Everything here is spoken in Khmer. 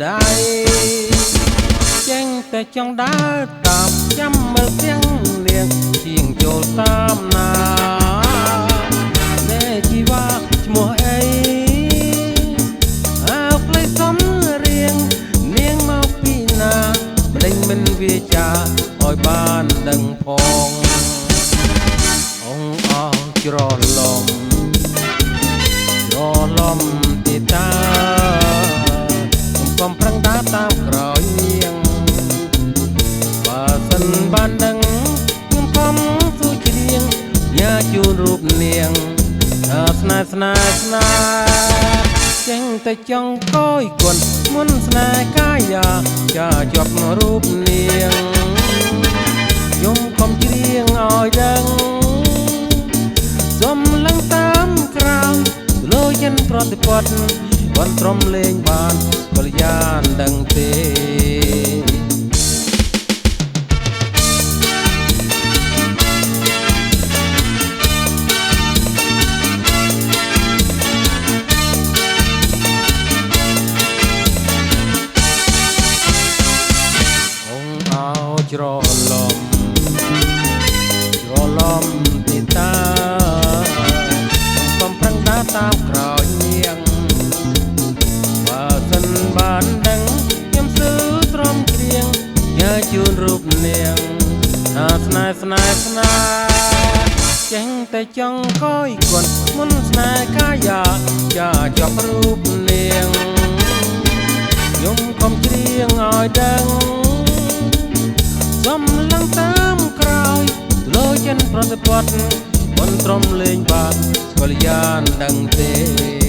ដៃចេញតែចង់ដើរតាមចាំមើលទាំងលៀងជាងចូលតាមណាតែជីវ៉ាឈ្មោះអីអើផ្លេសំរៀងនាងមកពីណាម្ដេចមិនវាចាឲ្យបានដឹងផងអងអស់ច្រឡំទីតាកំប្រឹងដើរតាមក្រោយនាងបើសិនបានដឹងខ្ញុំខំស៊ូច្រៀងញ៉ាជូនរូបនាងស្នេហ៍ចេញតែចង់កយគន់មុនស្នេហ៍កាយាចាជាប់រូបនាងខ្ញុំខំច្រៀងឲ្យដឹងសំឡឹងតាមក្រោយលោចិនប្រតិបត្តិวันត្រមលេងបានកល្យានដឹងទេច្រឡំទីតាកំប្រឹងដើរតាមក្រោយនាងបើសិនបានដឹងខ្ញុំស៊ឺទ្រាំច្រៀងញ៉ាជូនរូបនាងស្នេហ៍ចេញតែចង់កយគន់មុនស្នេហ៍កាយាចាជាប់រូបនាងខ្ញុំខំច្រៀងឲ្យដឹងសំឡឹងតាមក្រោយលោចិនប្រតិបត្តិមិនត្រមលេងបានកល្យានដឹងទេ